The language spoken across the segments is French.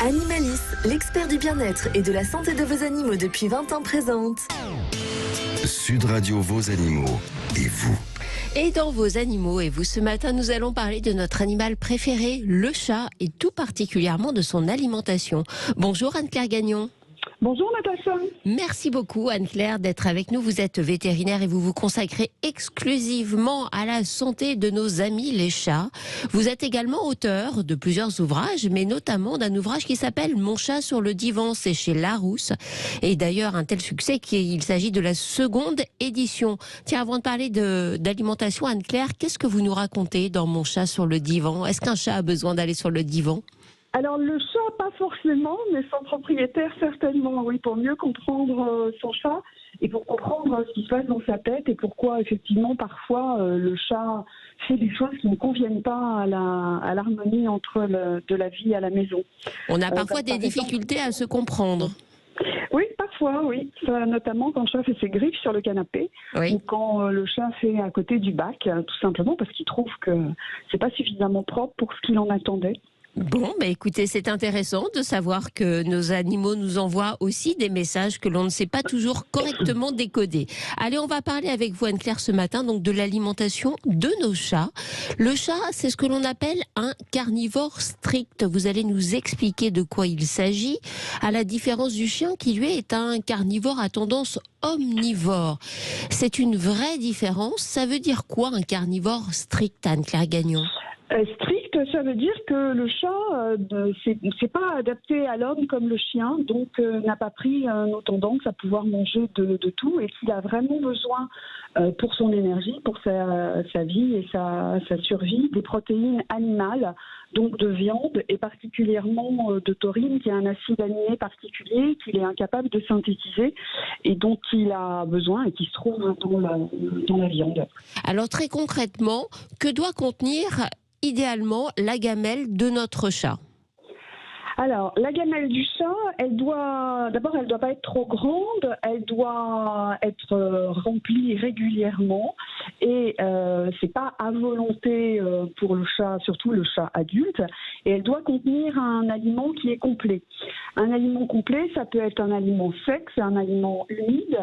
Animalis, l'expert du bien-être et de la santé de vos animaux depuis 20 ans présente Sud Radio, vos animaux et vous. Et dans vos animaux et vous, ce matin, nous allons parler de notre animal préféré, le chat, et tout particulièrement de son alimentation. Bonjour Anne-Claire Gagnon. Bonjour Natacha. Merci beaucoup Anne-Claire d'être avec nous. Vous êtes vétérinaire et vous vous consacrez exclusivement à la santé de nos amis les chats. Vous êtes également auteur de plusieurs ouvrages, mais notamment d'un ouvrage qui s'appelle Mon chat sur le divan, c'est chez Larousse. Et d'ailleurs un tel succès qu'il s'agit de la seconde édition. Tiens, avant de parler d'alimentation, Anne-Claire, qu'est-ce que vous nous racontez dans Mon chat sur le divan? Est-ce qu'un chat a besoin d'aller sur le divan? Alors le chat, pas forcément, mais son propriétaire certainement, oui, pour mieux comprendre son chat et pour comprendre ce qui se passe dans sa tête et pourquoi effectivement parfois le chat fait des choses qui ne conviennent pas à l'harmonie entre de la vie à la maison. On a parfois des difficultés à se comprendre. Oui, parfois, oui. Ça, notamment quand le chat fait ses griffes sur le canapé, oui. Ou quand le chat fait à côté du bac, tout simplement parce qu'il trouve que c'est pas suffisamment propre pour ce qu'il en attendait. Bon, écoutez, c'est intéressant de savoir que nos animaux nous envoient aussi des messages que l'on ne sait pas toujours correctement décoder. Allez, on va parler avec vous Anne-Claire ce matin donc de l'alimentation de nos chats. Le chat, c'est ce que l'on appelle un carnivore strict. Vous allez nous expliquer de quoi il s'agit, à la différence du chien qui lui est un carnivore à tendance omnivore. C'est une vraie différence. Ça veut dire quoi un carnivore strict, Anne-Claire Gagnon ? Strict, ça veut dire que le chat, c'est pas adapté à l'homme comme le chien, donc n'a pas pris nos tendances à pouvoir manger de tout et qu'il a vraiment besoin pour son énergie, pour sa vie et sa survie, des protéines animales, donc de viande et particulièrement de taurine, qui est un acide aminé particulier qu'il est incapable de synthétiser et dont il a besoin et qui se trouve dans la viande. Alors très concrètement, que doit contenir idéalement la gamelle de notre chat? Alors, la gamelle du chat, elle doit pas être trop grande, elle doit être remplie régulièrement et c'est pas à volonté pour le chat, surtout le chat adulte, et elle doit contenir un aliment qui est complet. Un aliment complet, ça peut être un aliment sec, c'est un aliment humide.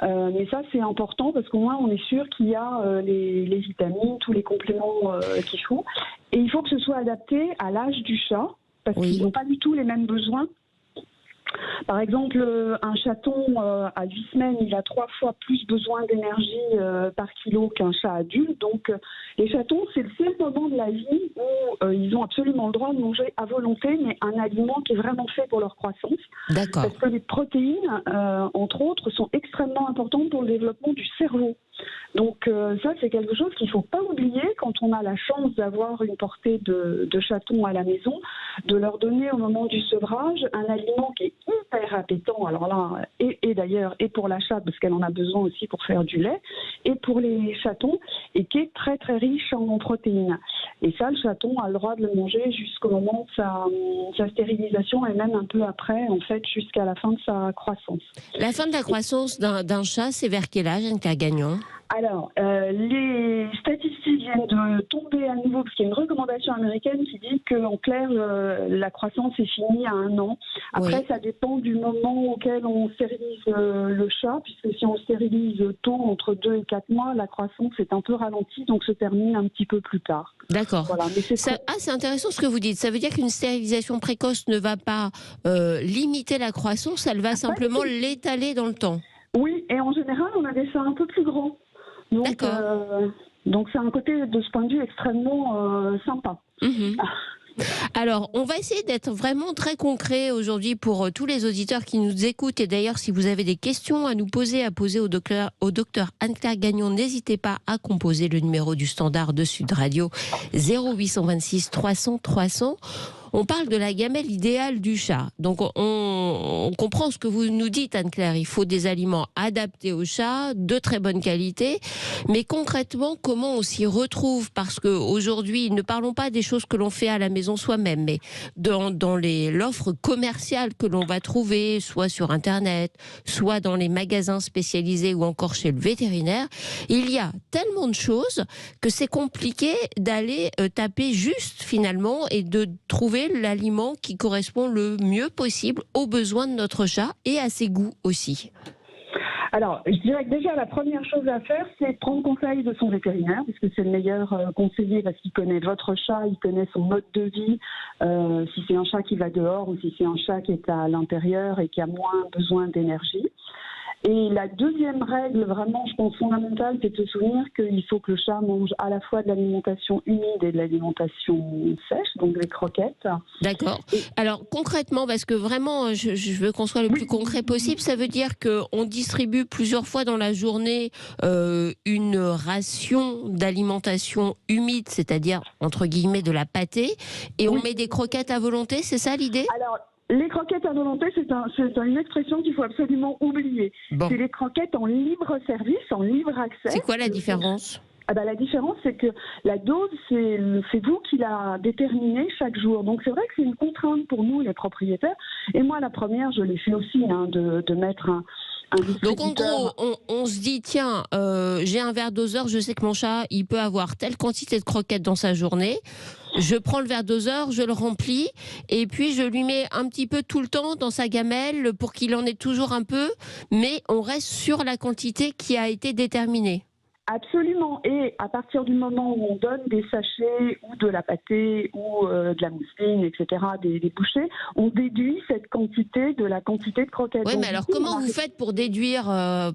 Mais ça c'est important parce qu'au moins on est sûr qu'il y a les vitamines, tous les compléments qu'il faut. Et il faut que ce soit adapté à l'âge du chat parce qu'ils n'ont pas du tout les mêmes besoins. Par exemple, un chaton à 8 semaines, il a 3 fois plus besoin d'énergie par kilo qu'un chat adulte. Donc, les chatons, c'est le seul moment de la vie où ils ont absolument le droit de manger à volonté, mais un aliment qui est vraiment fait pour leur croissance. D'accord. Parce que les protéines, entre autres, sont extrêmement importantes pour le développement du cerveau. Donc ça, c'est quelque chose qu'il ne faut pas oublier quand on a la chance d'avoir une portée de chatons à la maison, de leur donner au moment du sevrage un aliment qui est hyper appétant, alors là, et d'ailleurs, et pour la chatte, parce qu'elle en a besoin aussi pour faire du lait, et pour les chatons, et qui est très très riche en protéines. Et ça, le chaton a le droit de le manger jusqu'au moment de sa stérilisation et même un peu après, en fait, jusqu'à la fin de sa croissance. La fin de la croissance d'un chat, c'est vers quel âge, Anne-Claire Gagnon ? Alors, les statistiques viennent de tomber à nouveau, parce qu'il y a une recommandation américaine qui dit qu'en clair, la croissance est finie à 1 an. Après, ça dépend du moment auquel on stérilise le chat, puisque si on le stérilise tôt, entre 2 et 4 mois, la croissance est un peu ralentie, donc se termine un petit peu plus tard. D'accord. Voilà, mais c'est intéressant ce que vous dites. Ça veut dire qu'une stérilisation précoce ne va pas limiter la croissance, elle va simplement l'étaler dans le temps. Oui, et en général, on a des chats un peu plus grands. Donc c'est un côté de ce point de vue extrêmement sympa. Mmh. Alors, on va essayer d'être vraiment très concret aujourd'hui pour tous les auditeurs qui nous écoutent. Et d'ailleurs, si vous avez des questions à nous poser, au docteur Anne-Claire Gagnon, n'hésitez pas à composer le numéro du standard de Sud Radio 0826 300 300. On parle de la gamelle idéale du chat. Donc on comprend ce que vous nous dites, Anne-Claire. Il faut des aliments adaptés au chat, de très bonne qualité. Mais concrètement, comment on s'y retrouve? Parce qu'aujourd'hui, ne parlons pas des choses que l'on fait à la maison soi-même, mais dans l'offre commerciale que l'on va trouver, soit sur Internet, soit dans les magasins spécialisés ou encore chez le vétérinaire, il y a tellement de choses que c'est compliqué d'aller taper juste finalement et de trouver trouver l'aliment qui correspond le mieux possible aux besoins de notre chat et à ses goûts aussi? Alors, je dirais que déjà, la première chose à faire, c'est prendre conseil de son vétérinaire, puisque c'est le meilleur conseiller, parce qu'il connaît votre chat, il connaît son mode de vie, si c'est un chat qui va dehors ou si c'est un chat qui est à l'intérieur et qui a moins besoin d'énergie. Et la deuxième règle, vraiment, je pense, fondamentale, c'est de se souvenir qu'il faut que le chat mange à la fois de l'alimentation humide et de l'alimentation sèche, donc les croquettes. D'accord. Alors, concrètement, parce que vraiment, je veux qu'on soit le plus concret possible, ça veut dire qu'on distribue plusieurs fois dans la journée une ration d'alimentation humide, c'est-à-dire, entre guillemets, de la pâtée, et on met des croquettes à volonté, c'est ça l'idée? Alors, les croquettes à volonté, c'est une expression qu'il faut absolument oublier. Bon. C'est les croquettes en libre service, en libre accès. C'est quoi la différence? La différence, c'est que la dose, c'est vous qui la déterminez chaque jour. Donc c'est vrai que c'est une contrainte pour nous, les propriétaires. Et moi, la première, je l'ai fait aussi, de mettre un donc en gros, on se dit, tiens, j'ai un verre doseur, je sais que mon chat, il peut avoir telle quantité de croquettes dans sa journée. Je prends le verre doseur, je le remplis, et puis je lui mets un petit peu tout le temps dans sa gamelle pour qu'il en ait toujours un peu, mais on reste sur la quantité qui a été déterminée. Absolument. Et à partir du moment où on donne des sachets ou de la pâtée ou de la mousseline, etc., des bouchées, on déduit cette quantité de la quantité de croquettes. Oui, mais alors comment vous faites pour déduire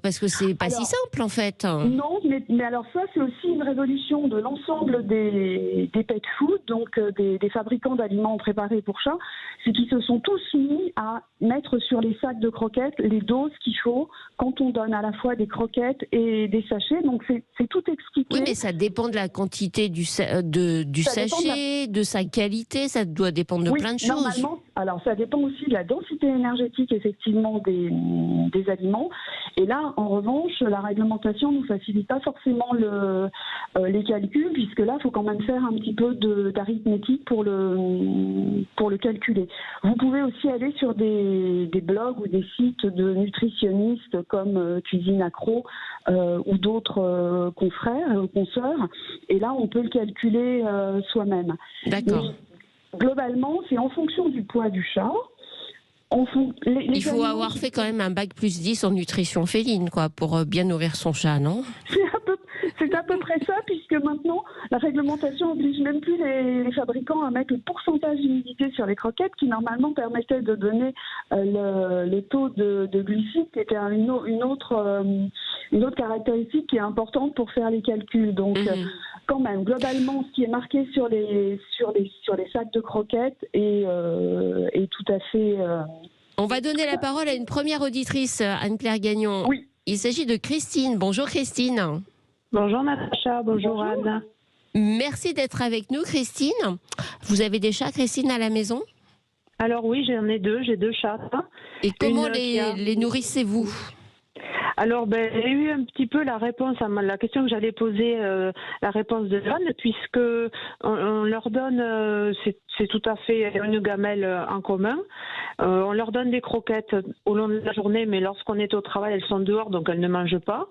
parce que c'est pas si simple en fait. Non, mais alors ça, c'est aussi une révolution de l'ensemble des pet food, donc des fabricants d'aliments préparés pour chats, c'est qu'ils se sont tous mis à mettre sur les sacs de croquettes les doses qu'il faut quand on donne à la fois des croquettes et des sachets. Donc c'est tout expliqué. Oui, mais ça dépend de la quantité du sachet, de sa qualité, ça doit dépendre de plein de choses. Normalement, alors ça dépend aussi de la densité énergétique effectivement des aliments. Et là, en revanche, la réglementation ne nous facilite pas forcément les calculs, puisque là, il faut quand même faire un petit peu d'arithmétique pour le calculer. Vous pouvez aussi aller sur des blogs ou des sites de nutritionnistes comme Cuisine Accro ou d'autres confrères, consoeurs, et là on peut le calculer soi-même. D'accord. Mais, globalement, c'est en fonction du poids du chat. Il faut avoir fait quand même un bac plus 10 en nutrition féline, quoi, pour bien nourrir son chat, non? C'est à peu près ça, puisque maintenant, la réglementation oblige même plus les fabricants à mettre le pourcentage d'humidité sur les croquettes, qui normalement permettait de donner le taux de glucides, qui était une autre caractéristique qui est importante pour faire les calculs. Donc, quand même, globalement, ce qui est marqué sur les sacs de croquettes est tout à fait... On va donner la parole à une première auditrice, Anne-Claire Gagnon. Oui. Il s'agit de Christine. Bonjour Christine. Bonjour Natacha, bonjour Anne. Merci d'être avec nous Christine. Vous avez des chats, Christine, à la maison? Alors oui, j'ai deux chats. Et comment les nourrissez-vous? Alors, j'ai eu un petit peu la réponse à la question que j'allais poser, la réponse de Anne, puisque on leur donne, c'est tout à fait une gamelle en commun. On leur donne des croquettes au long de la journée, mais lorsqu'on est au travail, elles sont dehors, donc elles ne mangent pas.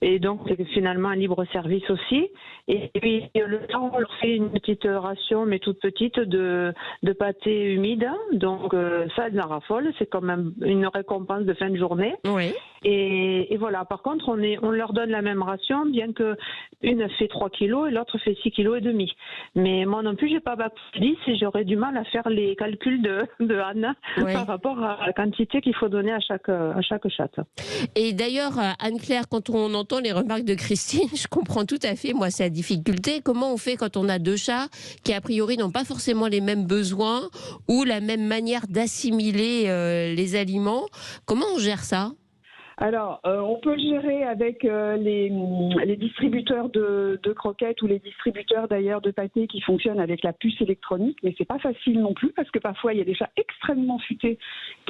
Et donc, c'est finalement un libre service aussi. Et puis, le temps, on leur fait une petite ration, mais toute petite, de pâté humide. Donc, ça, elles en raffolent. C'est quand même une récompense de fin de journée. Oui. Et voilà. Par contre, on leur donne la même ration, bien que une fait 3 kilos et l'autre fait 6 kilos et demi. Mais moi non plus, j'ai pas bac plus 10 et j'aurais du mal à faire les calculs de Anne par rapport à la quantité qu'il faut donner à chaque chatte. Et d'ailleurs, Anne-Claire, quand on entend les remarques de Christine, je comprends tout à fait, moi, c'est la difficulté. Comment on fait quand on a deux chats qui, a priori, n'ont pas forcément les mêmes besoins ou la même manière d'assimiler les aliments? Comment on gère ça? Alors, on peut le gérer avec les distributeurs de croquettes ou les distributeurs d'ailleurs de pâté qui fonctionnent avec la puce électronique, mais c'est pas facile non plus parce que parfois il y a des chats extrêmement futés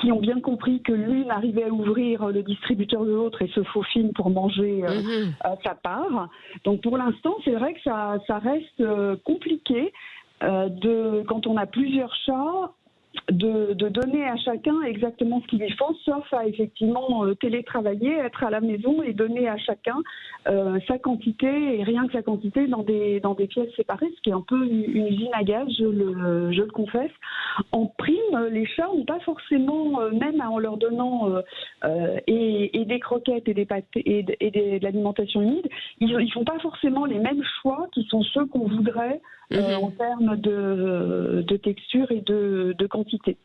qui ont bien compris que l'une arrivait à ouvrir le distributeur de l'autre et se faufile pour manger sa part. Donc pour l'instant, c'est vrai que ça reste compliqué quand on a plusieurs chats. de donner à chacun exactement ce qu'il lui faut, sauf à effectivement télétravailler, être à la maison et donner à chacun sa quantité et rien que sa quantité dans des pièces séparées, ce qui est un peu une usine à gaz, je le confesse. En prime, les chats n'ont pas forcément, même en leur donnant et des croquettes et des pâtes et de l'alimentation humide, ils font pas forcément les mêmes choix qui sont ceux qu'on voudrait en termes de texture et de quantité.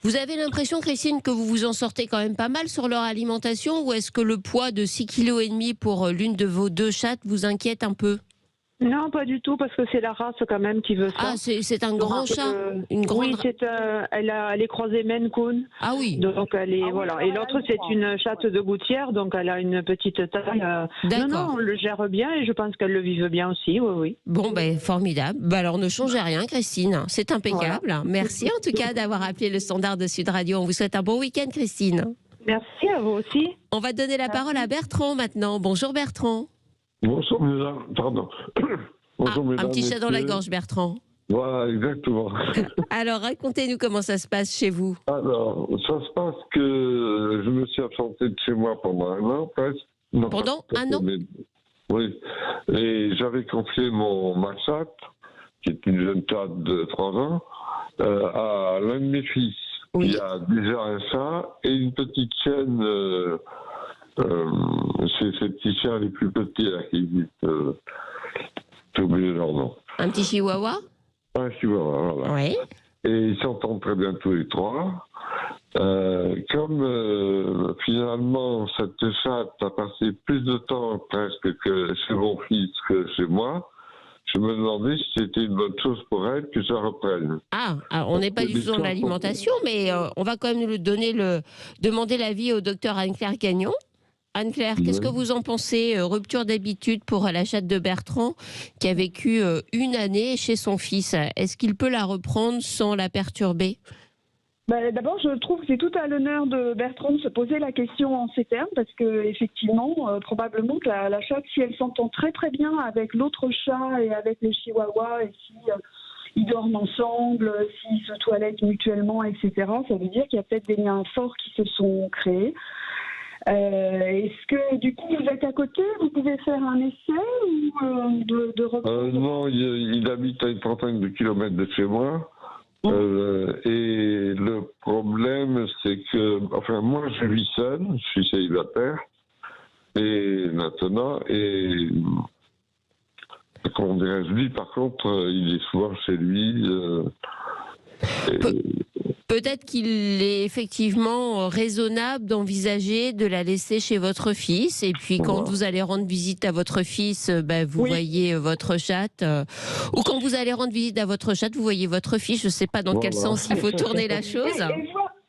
Vous avez l'impression, Christine, que vous vous en sortez quand même pas mal sur leur alimentation, ou est-ce que le poids de 6,5 kg pour l'une de vos 2 chattes vous inquiète un peu? Non, pas du tout, parce que c'est la race quand même qui veut ça. Ah, c'est un grand chat, une grande... Oui, elle est croisée Maine Coon. Ah oui. Donc elle est voilà. Et l'autre c'est une chatte de gouttière, donc elle a une petite taille. Non, on le gère bien et je pense qu'elle le vive bien aussi. Oui. Bon, formidable. Alors ne changez rien, Christine. C'est impeccable. Voilà. Merci en tout cas d'avoir appelé le standard de Sud Radio. On vous souhaite un bon week-end, Christine. Merci à vous aussi. On va donner la parole à Bertrand maintenant. Bonjour Bertrand. Bonjour mesdames, pardon. Bonjour, mesdames, un petit chat dans la gorge, Bertrand. Voilà, exactement. Alors, racontez-nous comment ça se passe chez vous. Alors, ça se passe que je me suis absenté de chez moi pendant 1 an, presque. Non, pendant 1 an? Oui. Et j'avais confié ma chatte, qui est une jeune chatte de 3 ans, à l'un de mes fils, qui a déjà un chat et une petite chienne... c'est ces petits chiens les plus petits là, qui existent. J'ai oublié leur nom. Un petit chihuahua? Un chihuahua, voilà. Oui. Et ils s'entendent très bien tous les 3. Comme finalement cette chatte a passé plus de temps presque que chez mon fils que chez moi, je me demandais si c'était une bonne chose pour elle que ça reprenne. Alors on n'est pas du tout dans l'alimentation, mais on va quand même demander l'avis au docteur Anne-Claire Gagnon. Anne-Claire, qu'est-ce que vous en pensez? Rupture d'habitude pour la chatte de Bertrand qui a vécu 1 année chez son fils. Est-ce qu'il peut la reprendre sans la perturber? D'abord, je trouve que c'est tout à l'honneur de Bertrand de se poser la question en ces termes, parce que effectivement, probablement que la chatte, si elle s'entend très très bien avec l'autre chat et avec le chihuahua, et si ils dorment ensemble, s'ils se toilettent mutuellement, etc., ça veut dire qu'il y a peut-être des liens forts qui se sont créés. Est-ce que du coup vous êtes à côté, vous pouvez faire un essai ou de reprendre? Non, il habite à une 30aine de kilomètres de chez moi. Et le problème, c'est que, moi je vis seul, je suis célibataire, et maintenant, comment dirais-je, lui par contre, il est souvent chez lui. Peut-être qu'il est effectivement raisonnable d'envisager de la laisser chez votre fils, et puis quand vous allez rendre visite à votre fils, vous voyez votre chatte, ou quand vous allez rendre visite à votre chatte, vous voyez votre fils. Je ne sais pas dans quel sens il faut tourner la chose.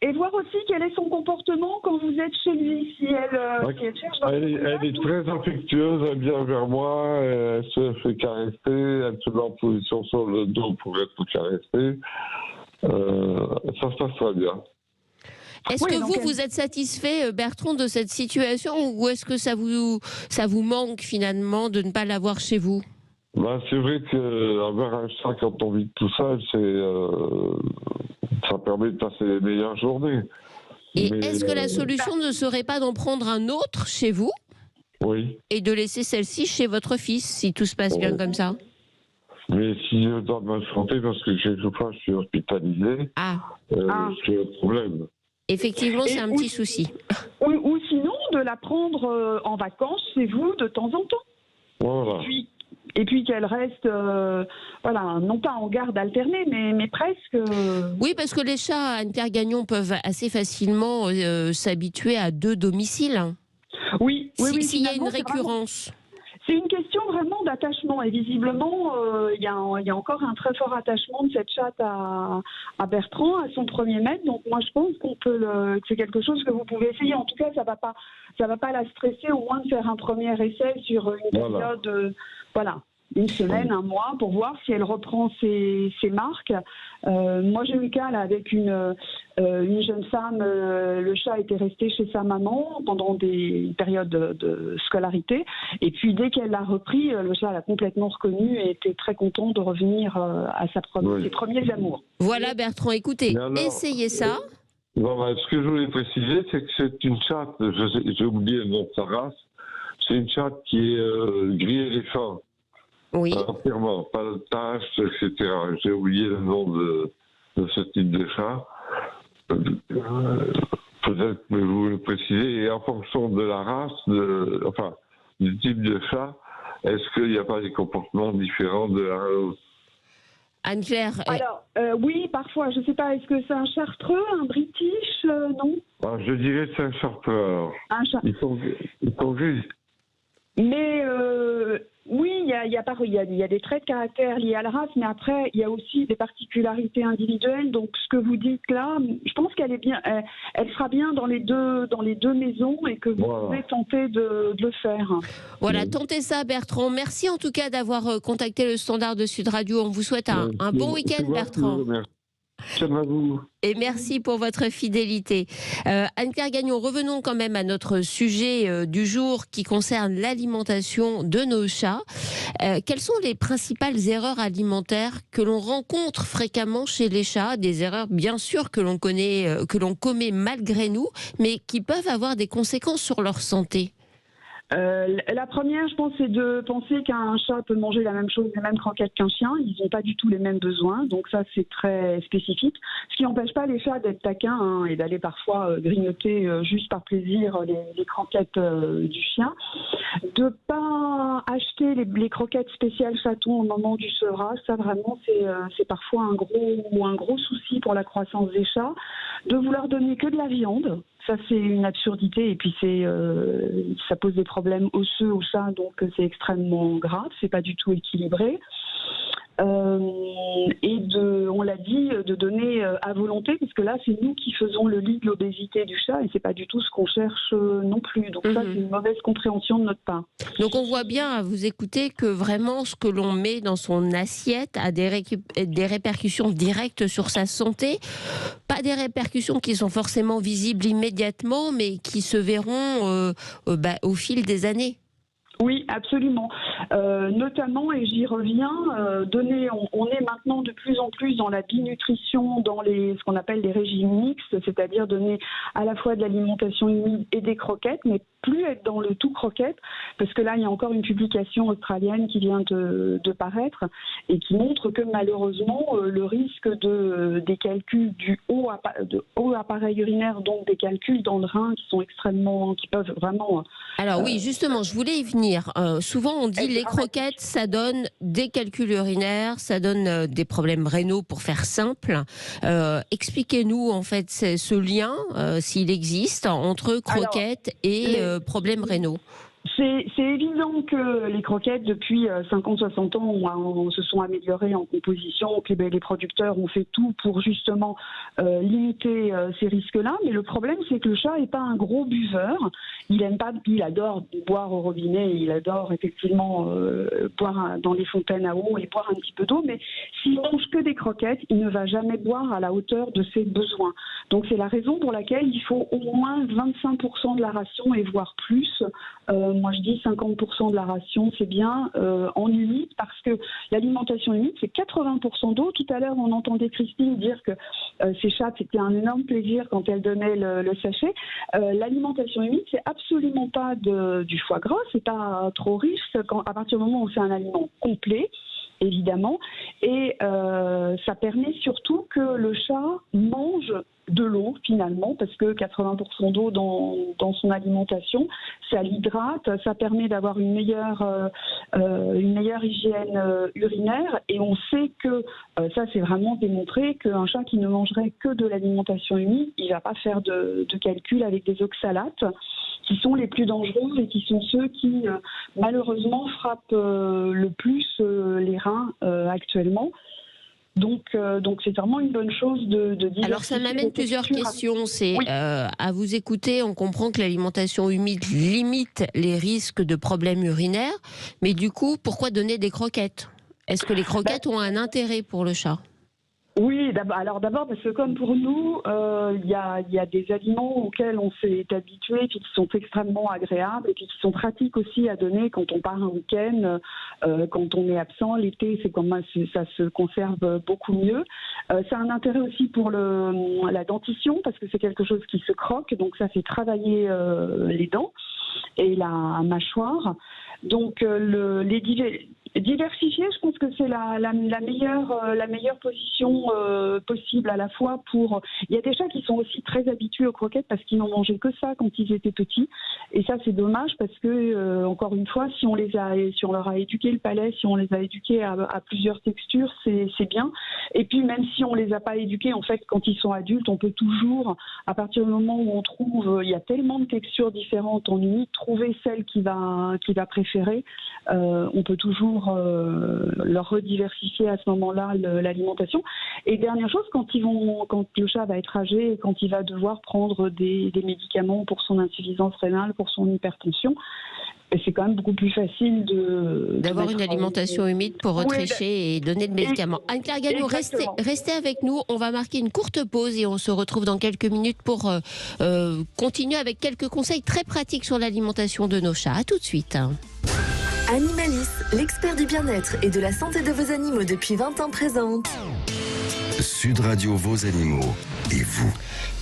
Et voir aussi quel est son comportement quand vous êtes chez lui. Si elle cherche elle est très affectueuse, elle vient vers moi, elle se fait caresser, elle se met en position sur le dos pour être caressée. Ça se passe très bien. Est-ce que vous êtes satisfait, Bertrand, de cette situation, ou est-ce que ça vous manque finalement de ne pas l'avoir chez vous? C'est vrai qu'avoir un chat quand on vit tout seul, ça permet de passer les meilleures journées. Et est-ce que la solution ne serait pas d'en prendre un autre chez vous? Oui. Et de laisser celle-ci chez votre fils, si tout se passe bien comme ça? Mais si je dois me santé, parce que quelquefois je suis hospitalisé, c'est un problème. Effectivement, c'est un petit souci. Ou sinon, de la prendre en vacances chez vous de temps en temps. Voilà. Et puis qu'elle reste, non pas en garde alternée, mais presque. Oui, parce que les chats, Anne-Claire Gagnon, peuvent assez facilement s'habituer à 2 domiciles. Oui. S'il y a une récurrence. C'est une question vraiment d'attachement, et visiblement, il y a encore un très fort attachement de cette chatte à Bertrand, à son premier maître. Donc moi, je pense que c'est quelque chose que vous pouvez essayer. En tout cas, ça va pas la stresser, au moins de faire un premier essai sur une période. Voilà. une semaine, un mois, pour voir si elle reprend ses marques. Moi, j'ai eu le cas là, avec une jeune femme. Le chat était resté chez sa maman pendant des périodes de scolarité. Et puis, dès qu'elle l'a repris, le chat l'a complètement reconnu et était très content de revenir à ses premiers amours. Voilà, Bertrand, écoutez, essayez ça. Ce que je voulais préciser, c'est que c'est une chatte, j'ai oublié le nom de sa race, c'est une chatte qui est gris éléphant. Oui. Entièrement, pas de taches, etc. J'ai oublié le nom de ce type de chat. Peut-être que vous le précisez. Et en fonction de la race, du type de chat, est-ce qu'il n'y a pas des comportements différents de l'un à l'autre? Anne-Claire. Alors, oui, parfois. Je ne sais pas, est-ce que c'est un chartreux, un british, non? Je dirais que c'est un chartreux. Un chat. Ils sont gris. Mais oui, il y a des traits de caractère liés à la race, mais après, il y a aussi des particularités individuelles. Donc, ce que vous dites là, je pense qu'elle est bien, elle sera bien dans les deux maisons et que vous pouvez tenter de le faire. Voilà, tentez ça, Bertrand. Merci en tout cas d'avoir contacté le standard de Sud Radio. On vous souhaite un bon week-end, Bertrand. Merci à vous. Et merci pour votre fidélité. Anne-Claire Gagnon, revenons quand même à notre sujet du jour qui concerne l'alimentation de nos chats. Quelles sont les principales erreurs alimentaires que l'on rencontre fréquemment chez les chats? Des erreurs bien sûr que l'on commet malgré nous, mais qui peuvent avoir des conséquences sur leur santé. La première, je pense, c'est de penser qu'un chat peut manger la même chose, les mêmes croquettes qu'un chien. Ils n'ont pas du tout les mêmes besoins, donc ça c'est très spécifique. Ce qui n'empêche pas les chats d'être taquins et d'aller parfois grignoter juste par plaisir les croquettes du chien. De pas acheter les croquettes spéciales chatons au moment du sevrage, ça vraiment c'est parfois un gros souci pour la croissance des chats. De vouloir donner que de la viande. Ça, c'est une absurdité et puis ça pose des problèmes osseux aux chats, donc c'est extrêmement grave, c'est pas du tout équilibré. Et on l'a dit, de donner à volonté, parce que là, c'est nous qui faisons le lit de l'obésité du chat et c'est pas du tout ce qu'on cherche non plus. Donc ça, c'est une mauvaise compréhension de notre part. Donc on voit bien à vous écouter que vraiment ce que l'on met dans son assiette a des répercussions directes sur sa santé. Pas des répercussions qui sont forcément visibles immédiatement, mais qui se verront au fil des années. Oui, absolument. Notamment, et j'y reviens, on est maintenant de plus en plus dans la binutrition, dans ce qu'on appelle les régimes mixtes, c'est-à-dire donner à la fois de l'alimentation humide et des croquettes, mais plus être dans le tout croquette, parce que là, il y a encore une publication australienne qui vient de paraître et qui montre que malheureusement, le risque des calculs du haut appareil urinaire, donc des calculs dans le rein qui peuvent vraiment... Alors oui, justement, je voulais y venir. Souvent, on dit les croquettes, ça donne des calculs urinaires, ça donne des problèmes rénaux, pour faire simple. Expliquez-nous en fait ce lien, s'il existe, entre croquettes et problèmes rénaux. C'est évident que les croquettes, depuis 50-60 ans, se sont améliorées en composition, que les producteurs ont fait tout pour justement limiter ces risques-là. Mais le problème, c'est que le chat n'est pas un gros buveur. Il adore boire au robinet, il adore effectivement boire dans les fontaines à eau et boire un petit peu d'eau. Mais s'il mange que des croquettes, il ne va jamais boire à la hauteur de ses besoins. Donc c'est la raison pour laquelle il faut au moins 25% de la ration et voire plus. Moi, je dis 50% de la ration, c'est bien en humide, parce que l'alimentation humide, c'est 80% d'eau. Tout à l'heure, on entendait Christine dire que ses chats, c'était un énorme plaisir quand elle donnait le sachet. L'alimentation humide, c'est absolument pas du foie gras, c'est pas trop riche à partir du moment où c'est un aliment complet, évidemment. Et ça permet surtout que le chat mange de l'eau finalement, parce que 80% d'eau dans son alimentation, ça l'hydrate, ça permet d'avoir une meilleure hygiène urinaire, et on sait que ça c'est vraiment démontré qu'un chat qui ne mangerait que de l'alimentation humide, il va pas faire de calcul avec des oxalates qui sont les plus dangereux et qui sont ceux qui malheureusement frappent le plus les reins actuellement. Donc c'est vraiment une bonne chose de diversifier. Alors ça m'amène plusieurs questions. C'est à vous écouter, on comprend que l'alimentation humide limite les risques de problèmes urinaires, mais du coup, pourquoi donner des croquettes ? Est-ce que les croquettes ont un intérêt pour le chat ? Oui, d'abord parce que comme pour nous, il y a des aliments auxquels on s'est habitué, puis qui sont extrêmement agréables et puis qui sont pratiques aussi à donner quand on part un week-end, quand on est absent. L'été, ça se conserve beaucoup mieux. Ça a un intérêt aussi pour la dentition parce que c'est quelque chose qui se croque, donc ça fait travailler les dents et la mâchoire. Donc diversifier, je pense que c'est la meilleure position possible à la fois pour. Il y a des chats qui sont aussi très habitués aux croquettes parce qu'ils n'ont mangé que ça quand ils étaient petits, et ça c'est dommage parce que encore une fois, si on leur a éduqué le palais, si on les a éduqués à plusieurs textures, c'est bien. Et puis même si on les a pas éduqués, en fait, quand ils sont adultes, on peut toujours, à partir du moment où on trouve, il y a tellement de textures différentes en humide, trouver celle qui va préférer. On peut toujours leur rediversifier à ce moment-là l'alimentation. Et dernière chose, quand le chat va être âgé et quand il va devoir prendre des médicaments pour son insuffisance rénale, pour son hypertension, c'est quand même beaucoup plus facile d'avoir une alimentation humide pour retrécher et donner de médicaments. Anne-Claire Gagnon, restez avec nous. On va marquer une courte pause et on se retrouve dans quelques minutes pour continuer avec quelques conseils très pratiques sur l'alimentation de nos chats. À tout de suite. Animalis, l'expert du bien-être et de la santé de vos animaux depuis 20 ans présente Sud Radio Vos Animaux et vous.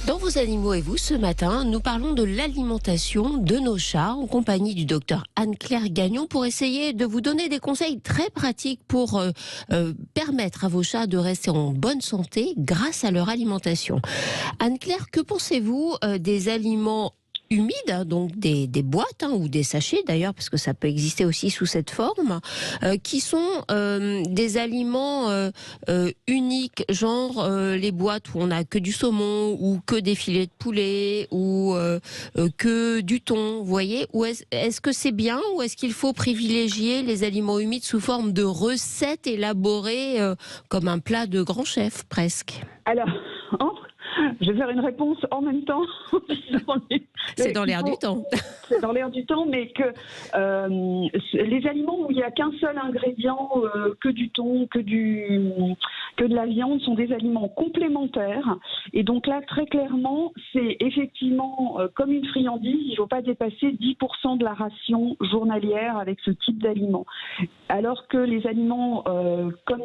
Dans Vos Animaux et vous, ce matin, nous parlons de l'alimentation de nos chats en compagnie du docteur Anne-Claire Gagnon pour essayer de vous donner des conseils très pratiques pour permettre à vos chats de rester en bonne santé grâce à leur alimentation. Anne-Claire, que pensez-vous des aliments humides, donc des boîtes ou des sachets d'ailleurs, parce que ça peut exister aussi sous cette forme, qui sont des aliments uniques, genre les boîtes où on n'a que du saumon ou que des filets de poulet ou que du thon, vous voyez, ou est-ce que c'est bien ou est-ce qu'il faut privilégier les aliments humides sous forme de recettes élaborées comme un plat de grand chef presque ? Alors, je vais faire une réponse en même temps. C'est dans l'air du temps. C'est dans l'air du temps, mais que les aliments où il n'y a qu'un seul ingrédient, que du thon, que de la viande, sont des aliments complémentaires. Et donc là, très clairement, c'est effectivement comme une friandise, il ne faut pas dépasser 10% de la ration journalière avec ce type d'aliments. Alors que les aliments comme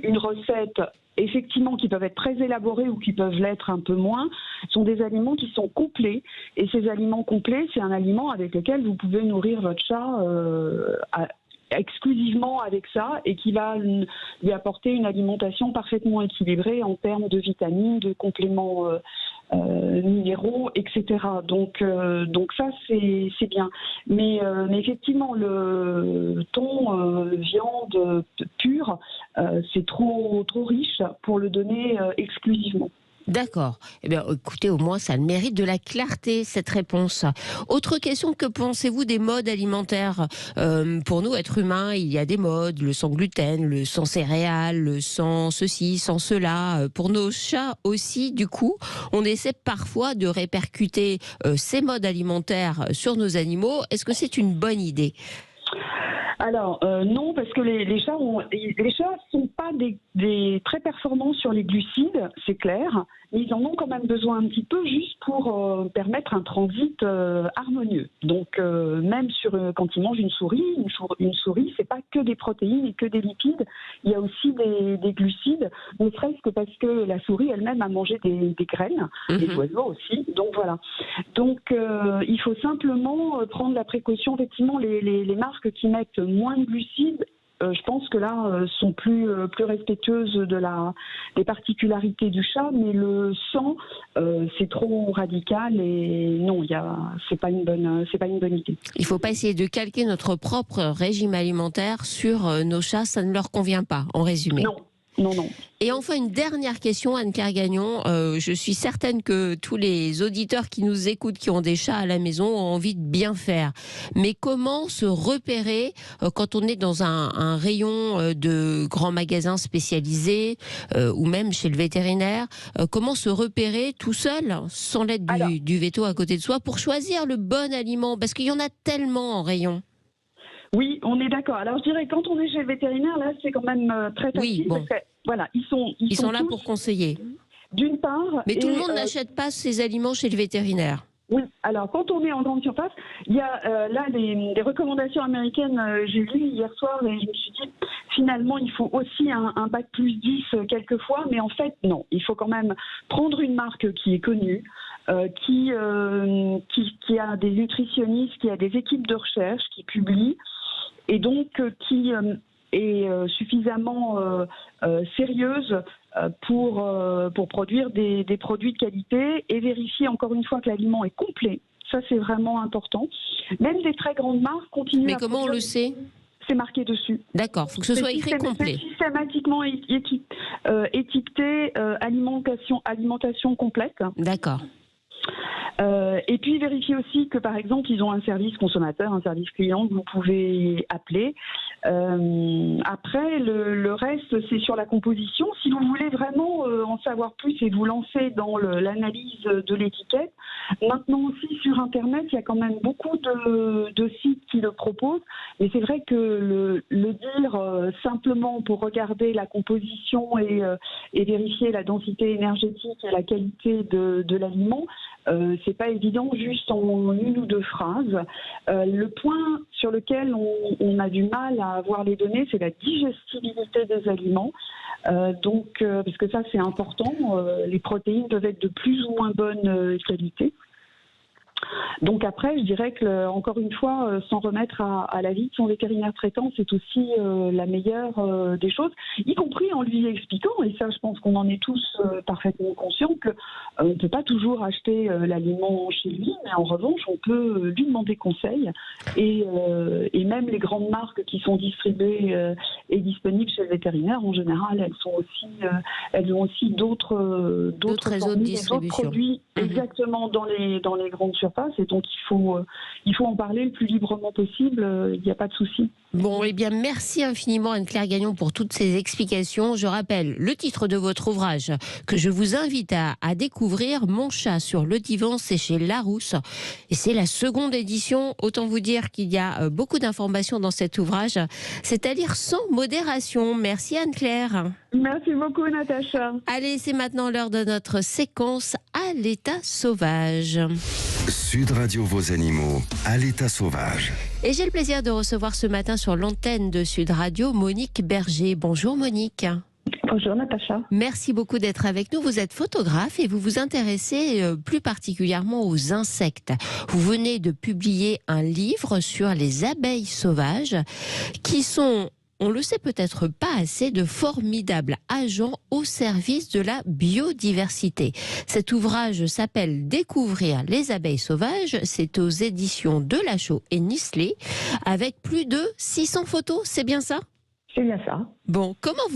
une recette, effectivement, qui peuvent être très élaborés ou qui peuvent l'être un peu moins, sont des aliments qui sont complets. Et ces aliments complets, c'est un aliment avec lequel vous pouvez nourrir votre chat exclusivement avec ça et qui va lui apporter une alimentation parfaitement équilibrée en termes de vitamines, de compléments minéraux, etc. Donc ça, c'est bien. Mais effectivement, le thon, viande pure, c'est trop riche pour le donner exclusivement. D'accord. Eh bien, écoutez, au moins, ça a le mérite de la clarté, cette réponse. Autre question, que pensez-vous des modes alimentaires ? Pour nous, êtres humains, il y a des modes, le sans gluten, le sans céréales, le sans ceci, sans cela. Pour nos chats aussi, du coup, on essaie parfois de répercuter ces modes alimentaires sur nos animaux. Est-ce que c'est une bonne idée ? Alors non, parce que les chats sont pas des très performants sur les glucides, c'est clair, mais ils en ont quand même besoin un petit peu juste pour permettre un transit harmonieux. Donc même quand ils mangent une souris, c'est pas que des protéines et que des lipides, il y a aussi des glucides, ne serait-ce que parce que la souris elle-même a mangé des graines, des oiseaux aussi. Donc voilà. Donc il faut simplement prendre la précaution, effectivement, les marques qui mettent moins de glucides, je pense que là, sont plus respectueuses des particularités du chat, mais le sang, c'est trop radical et non, c'est pas une bonne idée. Il ne faut pas essayer de calquer notre propre régime alimentaire sur nos chats, ça ne leur convient pas, en résumé. Non. Non, non. Et enfin, une dernière question, Anne-Claire Gagnon. Je suis certaine que tous les auditeurs qui nous écoutent, qui ont des chats à la maison, ont envie de bien faire. Mais comment se repérer quand on est dans un rayon de grands magasins spécialisés ou même chez le vétérinaire? Comment se repérer tout seul, sans l'aide du veto à côté de soi, pour choisir le bon aliment? Parce qu'il y en a tellement en rayon. Oui, on est d'accord. Alors je dirais quand on est chez le vétérinaire, là c'est quand même très facile. Oui, bon. Parce que, voilà, ils sont là tous, pour conseiller. d'une part. Mais tout le monde n'achète pas ses aliments chez le vétérinaire. Oui, alors quand on est en grande surface, il y a là des recommandations américaines, j'ai lu hier soir et je me suis dit finalement il faut aussi un bac plus 10 quelquefois, mais en fait non, il faut quand même prendre une marque qui est connue, qui a des nutritionnistes, qui a des équipes de recherche, qui publient et donc qui est suffisamment sérieuse pour produire des produits de qualité et vérifier encore une fois que l'aliment est complet. Ça, c'est vraiment important. Même des très grandes marques continuent à... Mais comment on le sait ? C'est marqué dessus. D'accord, il faut que ce soit écrit complet. C'est systématiquement étiqueté alimentation complète. D'accord. Et puis vérifier aussi que par exemple ils ont un service consommateur, un service client que vous pouvez appeler. Après le reste c'est sur la composition. Si vous voulez vraiment en savoir plus et vous lancer dans l'analyse de l'étiquette, maintenant aussi sur internet il y a quand même beaucoup de sites qui le proposent. Mais c'est vrai que le dire simplement pour regarder la composition et vérifier la densité énergétique et la qualité de l'aliment, c'est pas évident juste en une ou deux phrases. Le point sur lequel on a du mal à avoir les données, c'est la digestibilité des aliments. Parce que ça c'est important, les protéines doivent être de plus ou moins bonne qualité. Donc après, je dirais que, encore une fois, s'en remettre à l'avis de son vétérinaire traitant, c'est aussi la meilleure des choses, y compris en lui expliquant, et ça je pense qu'on en est tous parfaitement conscients, qu'on ne peut pas toujours acheter l'aliment chez lui, mais en revanche, on peut lui demander conseil, et même les grandes marques qui sont distribuées et disponibles chez le vétérinaire, en général, elles ont aussi d'autres réseaux de distribution. D'autres produits exactement dans les grandes surfaces. Et donc il faut en parler le plus librement possible, il n'y a pas de souci. Bon, eh bien merci infiniment Anne-Claire Gagnon pour toutes ces explications. Je rappelle le titre de votre ouvrage que je vous invite à découvrir, Mon chat sur le divan, c'est chez Larousse et c'est la seconde édition. Autant vous dire qu'il y a beaucoup d'informations dans cet ouvrage, c'est à lire sans modération. Merci Anne-Claire. Merci beaucoup Natacha. Allez, c'est maintenant l'heure de notre séquence à l'état sauvage. Sud Radio Vos Animaux, à l'état sauvage. Et j'ai le plaisir de recevoir ce matin sur l'antenne de Sud Radio Monique Berger. Bonjour Monique. Bonjour Natacha. Merci beaucoup d'être avec nous. Vous êtes photographe et vous vous intéressez plus particulièrement aux insectes. Vous venez de publier un livre sur les abeilles sauvages qui sont, on le sait peut-être pas assez, de formidables agents au service de la biodiversité. Cet ouvrage s'appelle Découvrir les abeilles sauvages. C'est aux éditions Delachaux et Nistlé avec plus de 600 photos. C'est bien ça ? C'est bien ça. Bon, comment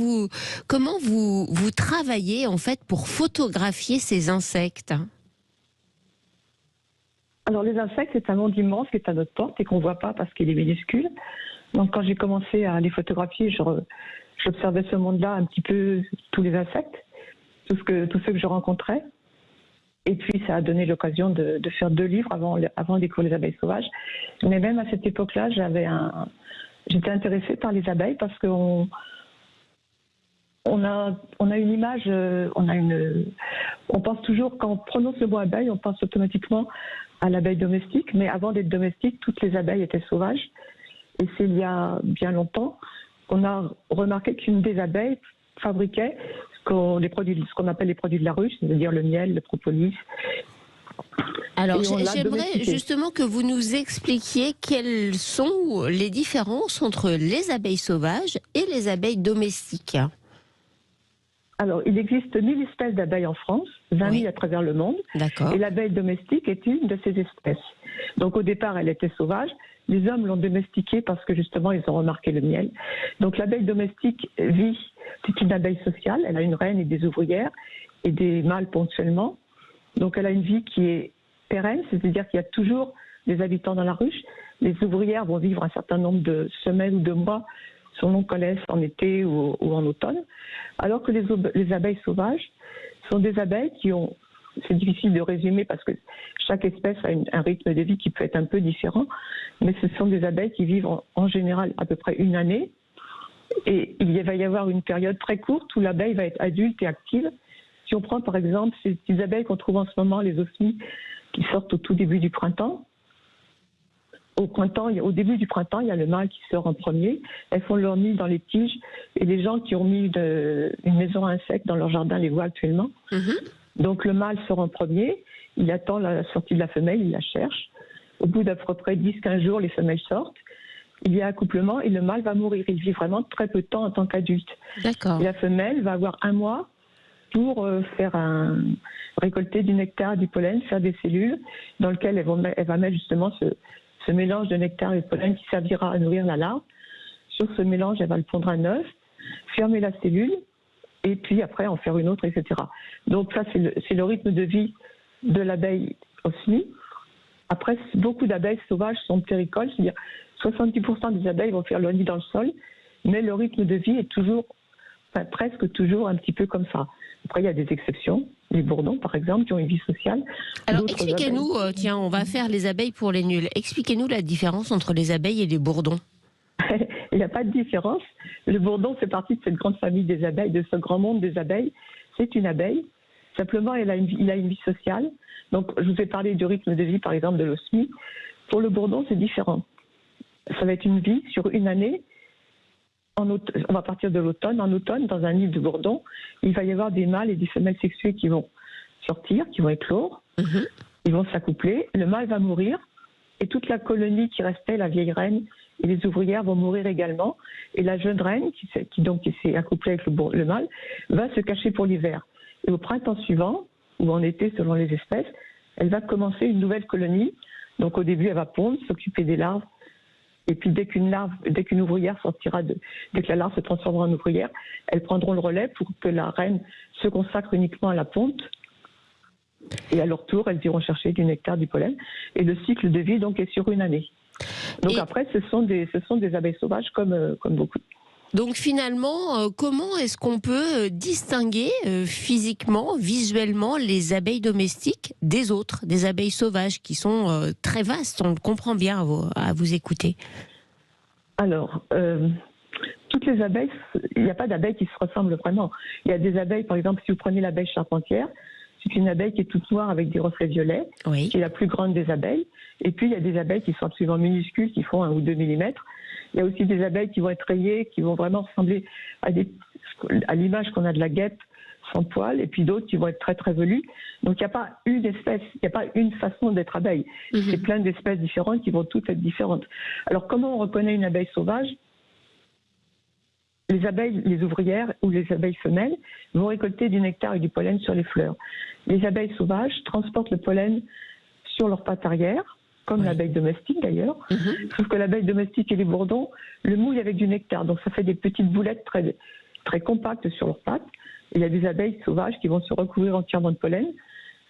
vous travaillez en fait pour photographier ces insectes ? Alors les insectes, c'est un monde immense qui est à notre porte et qu'on ne voit pas parce qu'il est minuscule. Donc quand j'ai commencé à les photographier, j'observais ce monde-là un petit peu, tous les insectes, tous ceux que je rencontrais. Et puis ça a donné l'occasion de faire 2 livres avant de découvrir les abeilles sauvages. Mais même à cette époque-là, j'étais intéressée par les abeilles parce qu'on a une image, on pense toujours, quand on prononce le mot abeille, on pense automatiquement à l'abeille domestique. Mais avant d'être domestique, toutes les abeilles étaient sauvages. Et c'est il y a bien longtemps qu'on a remarqué qu'une des abeilles fabriquait ce qu'on appelle les produits de la ruche, c'est-à-dire le miel, le propolis. Alors j'aimerais justement que vous nous expliquiez quelles sont les différences entre les abeilles sauvages et les abeilles domestiques. Alors, il existe 1000 espèces d'abeilles en France, 20 000 à travers le monde. D'accord. Et l'abeille domestique est une de ces espèces. Donc, au départ, elle était sauvage. Les hommes l'ont domestiquée parce que, justement, ils ont remarqué le miel. Donc, l'abeille domestique vit C'est une abeille sociale, elle a une reine et des ouvrières et des mâles ponctuellement. Donc elle a une vie qui est pérenne, c'est-à-dire qu'il y a toujours des habitants dans la ruche. Les ouvrières vont vivre un certain nombre de semaines ou de mois selon qu'elles laissent en été ou en automne, alors que les abeilles sauvages sont des abeilles qui ont, c'est difficile de résumer parce que chaque espèce a un rythme de vie qui peut être un peu différent, mais ce sont des abeilles qui vivent en général à peu près une année, et il va y avoir une période très courte où l'abeille va être adulte et active. Si on prend par exemple ces petites abeilles qu'on trouve en ce moment, les osmies, qui sortent au tout début du printemps. Au début du printemps, il y a le mâle qui sort en premier. Elles font leur nid dans les tiges, et les gens qui ont mis une maison à insectes dans leur jardin les voient actuellement. Donc le mâle sort en premier, il attend la sortie de la femelle, il la cherche. Au bout d'à peu près 10-15 jours, les femelles sortent. Il y a accouplement et le mâle va mourir. Il vit vraiment très peu de temps en tant qu'adulte. D'accord. Et la femelle va avoir 1 mois pour récolter du nectar, du pollen, faire des cellules dans lesquelles elle va mettre justement ce mélange de nectar et de pollen qui servira à nourrir la larve. Sur ce mélange, elle va le pondre un œuf, fermer la cellule et puis après en faire une autre, etc. Donc ça, c'est le rythme de vie de l'abeille osmie. Après, beaucoup d'abeilles sauvages sont terricoles, c'est-à-dire 70% des abeilles vont faire leur nid dans le sol, mais le rythme de vie est toujours, presque toujours un petit peu comme ça. Après, il y a des exceptions, les bourdons par exemple, qui ont une vie sociale. Alors expliquez-nous, tiens, on va faire les abeilles pour les nuls. Expliquez-nous la différence entre les abeilles et les bourdons. Il n'y a pas de différence. Le bourdon fait partie de cette grande famille des abeilles, de ce grand monde des abeilles. C'est une abeille. Simplement, il a une vie sociale. Donc, je vous ai parlé du rythme de vie, par exemple, de l'osmie. Pour le bourdon, c'est différent. Ça va être une vie sur une année. On va partir de l'automne. En automne, dans un nid de bourdon, il va y avoir des mâles et des femelles sexuées qui vont sortir, qui vont éclore. Ils vont s'accoupler. Le mâle va mourir. Et toute la colonie qui restait, la vieille reine et les ouvrières vont mourir également. Et la jeune reine, qui s'est accouplée avec le mâle, va se cacher pour l'hiver. Et au printemps suivant, ou en été selon les espèces, elle va commencer une nouvelle colonie. Donc au début, elle va pondre, s'occuper des larves. Et puis dès qu'une ouvrière sortira, dès que la larve se transformera en ouvrière, elles prendront le relais pour que la reine se consacre uniquement à la ponte. Et à leur tour, elles iront chercher du nectar, du pollen. Et le cycle de vie donc est sur une année. Donc après, ce sont des abeilles sauvages comme beaucoup. Donc finalement, comment est-ce qu'on peut distinguer physiquement, visuellement, les abeilles domestiques des autres, des abeilles sauvages qui sont très vastes? On le comprend bien à vous écouter. Alors, toutes les abeilles, il n'y a pas d'abeilles qui se ressemblent vraiment. Il y a des abeilles, par exemple, si vous prenez l'abeille charpentière, c'est une abeille qui est toute noire avec des reflets violets, oui, qui est la plus grande des abeilles. Et puis, il y a des abeilles qui sont absolument minuscules, qui font 1 ou 2 millimètres. Il y a aussi des abeilles qui vont être rayées, qui vont vraiment ressembler à l'image qu'on a de la guêpe sans poils, et puis d'autres qui vont être très très velues. Donc, il n'y a pas une espèce, il n'y a pas une façon d'être abeille. C'est plein d'espèces différentes qui vont toutes être différentes. Alors, comment on reconnaît une abeille sauvage ? Les abeilles, les ouvrières ou les abeilles femelles vont récolter du nectar et du pollen sur les fleurs. Les abeilles sauvages transportent le pollen sur leurs pattes arrière, comme l'abeille domestique d'ailleurs. Sauf que l'abeille domestique et les bourdons le mouillent avec du nectar. Donc ça fait des petites boulettes très, très compactes sur leurs pattes. Et il y a des abeilles sauvages qui vont se recouvrir entièrement de pollen.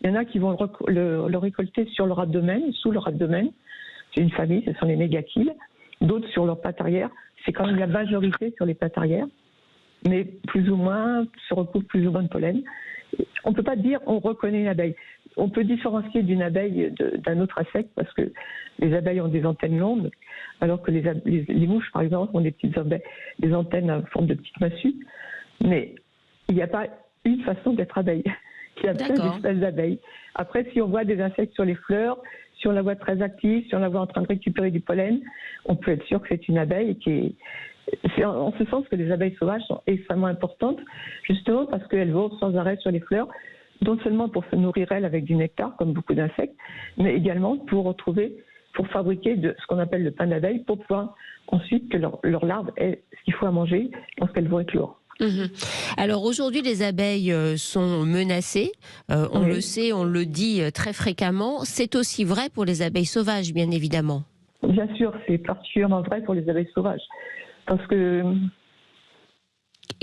Il y en a qui vont le récolter sur leur abdomen, sous leur abdomen. C'est une famille, ce sont les mégachiles. D'autres sur leurs pattes arrière. C'est quand même la majorité sur les pattes arrière, mais plus ou moins, se recouvre plus ou moins de pollen. On ne peut pas dire on reconnaît une abeille. On peut différencier d'une abeille d'un autre insecte parce que les abeilles ont des antennes longues, alors que les mouches, par exemple, ont des antennes en forme de petites massues. Mais il n'y a pas une façon d'être abeille. Il y a plein d'espèces d'abeilles. Après, si on voit des insectes sur les fleurs, si on la voit très active, si on la voit en train de récupérer du pollen, on peut être sûr que c'est une abeille c'est en ce sens que les abeilles sauvages sont extrêmement importantes, justement parce qu'elles vont sans arrêt sur les fleurs, non seulement pour se nourrir elles avec du nectar, comme beaucoup d'insectes, mais également pour fabriquer ce qu'on appelle le pain d'abeille, pour pouvoir ensuite que leur larve ait ce qu'il faut à manger lorsqu'elles vont éclore. Alors aujourd'hui, les abeilles sont menacées, on le sait, on le dit très fréquemment. C'est aussi vrai pour les abeilles sauvages, bien évidemment. Bien sûr, c'est particulièrement vrai pour les abeilles sauvages. Parce que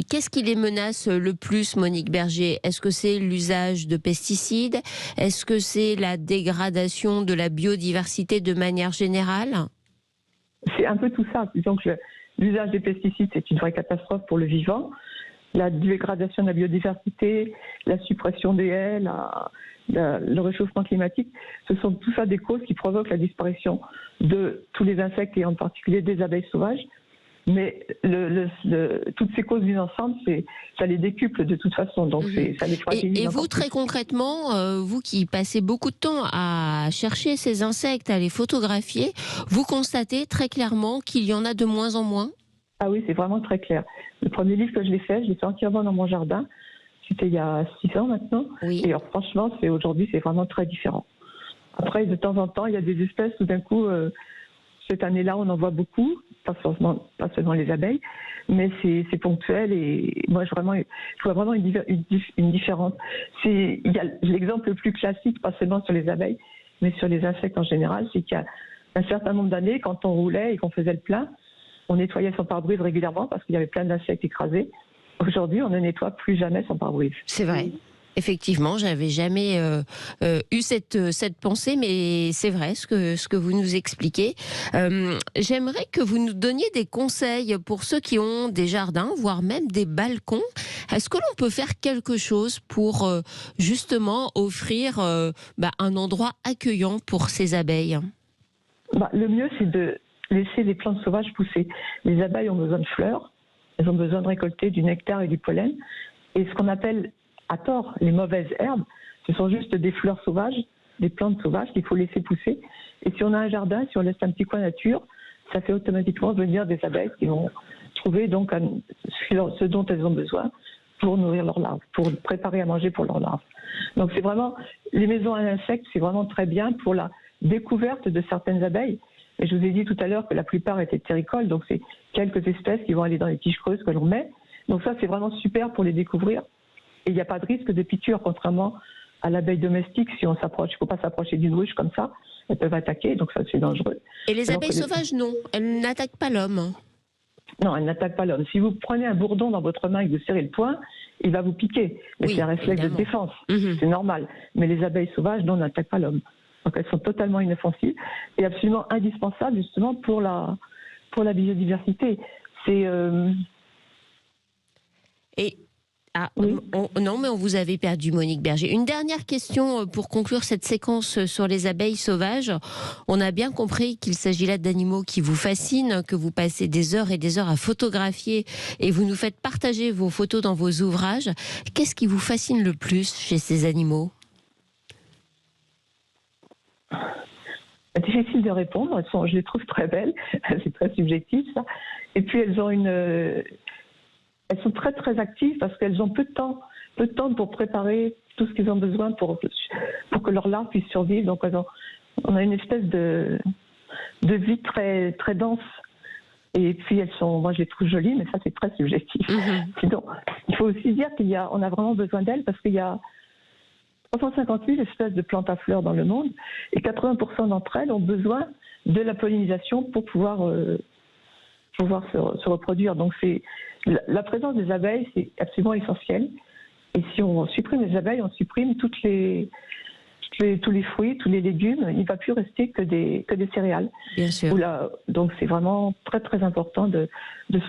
Qu'est-ce qui les menace le plus, Monique Berger? Est-ce que c'est l'usage de pesticides? Est-ce que c'est la dégradation de la biodiversité de manière générale? C'est un peu tout ça. Disons que l'usage des pesticides, c'est une vraie catastrophe pour le vivant. La dégradation de la biodiversité, la suppression des haies, le réchauffement climatique, ce sont tout ça des causes qui provoquent la disparition de tous les insectes et en particulier des abeilles sauvages. Mais toutes ces causes mises ensemble, ça les décuple de toute façon. Donc ça les fragilise. Et vous, très concrètement, vous qui passez beaucoup de temps à chercher ces insectes, à les photographier, vous constatez très clairement qu'il y en a de moins en moins? Ah oui, c'est vraiment très clair. Le premier livre que je l'ai fait entièrement dans mon jardin. C'était il y a 6 ans maintenant. Oui. Et alors, franchement, aujourd'hui, c'est vraiment très différent. Après, de temps en temps, il y a des espèces où d'un coup, cette année-là, on en voit beaucoup, pas seulement les abeilles, mais c'est ponctuel et moi, je vois vraiment une différence. Il y a l'exemple le plus classique, pas seulement sur les abeilles, mais sur les insectes en général, c'est qu'il y a un certain nombre d'années, quand on roulait et qu'on faisait le plein, on nettoyait son pare-brise régulièrement parce qu'il y avait plein d'insectes écrasés. Aujourd'hui, on ne nettoie plus jamais son pare-brise. C'est vrai. Effectivement, j'avais jamais eu cette pensée, mais c'est vrai ce que vous nous expliquez. J'aimerais que vous nous donniez des conseils pour ceux qui ont des jardins, voire même des balcons. Est-ce que l'on peut faire quelque chose pour justement offrir un endroit accueillant pour ces abeilles? Le mieux, c'est de laisser les plantes sauvages pousser. Les abeilles ont besoin de fleurs, elles ont besoin de récolter du nectar et du pollen. Et ce qu'on appelle à tort les mauvaises herbes, ce sont juste des fleurs sauvages, des plantes sauvages qu'il faut laisser pousser. Et si on a un jardin, si on laisse un petit coin nature, ça fait automatiquement venir des abeilles qui vont trouver donc ce dont elles ont besoin pour nourrir leurs larves, pour préparer à manger pour leurs larves. Donc c'est vraiment, les maisons à insectes, c'est vraiment très bien pour la découverte de certaines abeilles. Et je vous ai dit tout à l'heure que la plupart étaient terricoles, donc c'est quelques espèces qui vont aller dans les tiges creuses que l'on met. Donc ça, c'est vraiment super pour les découvrir. Et il n'y a pas de risque de piqûre, contrairement à l'abeille domestique. Si on s'approche, il ne faut pas s'approcher d'une ruche comme ça. Elles peuvent attaquer, donc ça, c'est dangereux. Et les abeilles sauvages, non. Elles n'attaquent pas l'homme. Non, elles n'attaquent pas l'homme. Si vous prenez un bourdon dans votre main et que vous serrez le poing, il va vous piquer. Mais oui, c'est un réflexe de défense. C'est normal. Mais les abeilles sauvages, non, n'attaquent pas l'homme. Donc elles sont totalement inoffensives et absolument indispensables justement pour la biodiversité. C'est oui. Non, mais on vous avait perdu, Monique Berger. Une dernière question pour conclure cette séquence sur les abeilles sauvages. On a bien compris qu'il s'agit là d'animaux qui vous fascinent, que vous passez des heures et des heures à photographier et vous nous faites partager vos photos dans vos ouvrages. Qu'est-ce qui vous fascine le plus chez ces animaux ? Difficile de répondre, je les trouve très belles, c'est très subjectif ça. Et puis elles sont très très actives parce qu'elles ont peu de temps pour préparer tout ce qu'ils ont besoin pour que leurs larves puissent survivre. Donc on a une espèce de vie très très dense. Et puis moi je les trouve jolies, mais ça c'est très subjectif. Sinon, il faut aussi dire on a vraiment besoin d'elles parce qu'il y a 350 000 espèces de plantes à fleurs dans le monde et 80% d'entre elles ont besoin de la pollinisation pour pouvoir se reproduire. Donc la présence des abeilles, c'est absolument essentiel. Et si on supprime les abeilles, on supprime tous les fruits, tous les légumes. Il ne va plus rester que des céréales. Bien sûr. Donc c'est vraiment très très important de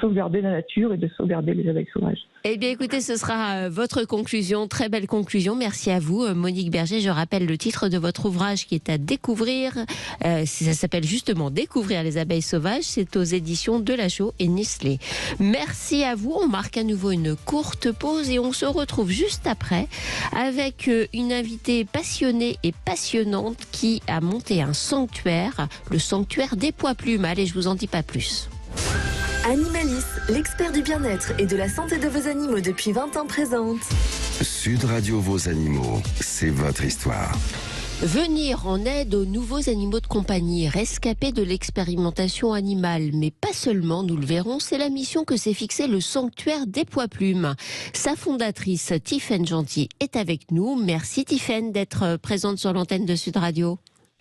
sauvegarder la nature et de sauvegarder les abeilles sauvages. Eh bien écoutez, ce sera votre conclusion, très belle conclusion. Merci à vous, Monique Berger. Je rappelle le titre de votre ouvrage qui est à découvrir. Ça s'appelle justement Découvrir les abeilles sauvages. C'est aux éditions Delachaux et Nestlé. Merci à vous. On marque à nouveau une courte pause et on se retrouve juste après avec une invitée passionnée et passionnante qui a monté un sanctuaire, le sanctuaire des pois plumes. Allez, je vous en dis pas plus. Animalis, l'expert du bien-être et de la santé de vos animaux depuis 20 ans présente. Sud Radio Vos Animaux, c'est votre histoire. Venir en aide aux nouveaux animaux de compagnie, rescapés de l'expérimentation animale, mais pas seulement, nous le verrons, c'est la mission que s'est fixée le sanctuaire des pois plumes. Sa fondatrice, Tiffaine Gentil, est avec nous. Merci Tiffaine d'être présente sur l'antenne de Sud Radio.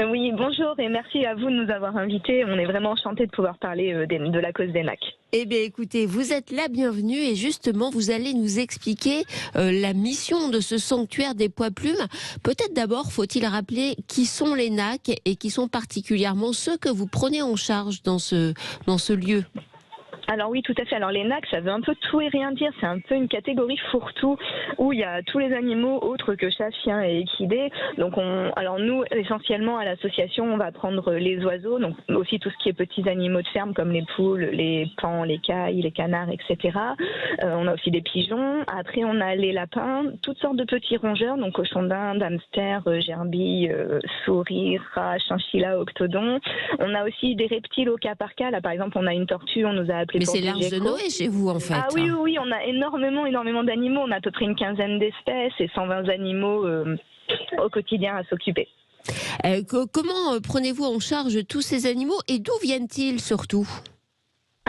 Oui, bonjour et merci à vous de nous avoir invités. On est vraiment enchantés de pouvoir parler de la cause des NAC. Eh bien écoutez, vous êtes la bienvenue et justement vous allez nous expliquer la mission de ce sanctuaire des pois plumes. Peut-être d'abord faut-il rappeler qui sont les NAC et qui sont particulièrement ceux que vous prenez en charge dans ce lieu. Alors oui, tout à fait. Alors les NAC, ça veut un peu tout et rien dire. C'est un peu une catégorie fourre-tout où il y a tous les animaux autres que chat, chien et équidés. Donc alors nous, essentiellement à l'association, on va prendre les oiseaux, donc aussi tout ce qui est petits animaux de ferme comme les poules, les paons, les cailles, les canards, etc. On a aussi des pigeons. Après, on a les lapins, toutes sortes de petits rongeurs, donc cochons d'Inde, hamsters, gerbilles, souris, rats, chinchillas, octodons. On a aussi des reptiles au cas par cas. Là, par exemple, on a une tortue, on nous a appelé. Mais c'est l'arche de Noé chez vous, en fait. Ah oui, on a énormément d'animaux. On a à peu près une quinzaine d'espèces et 120 animaux au quotidien à s'occuper. Comment prenez-vous en charge tous ces animaux et d'où viennent-ils surtout ?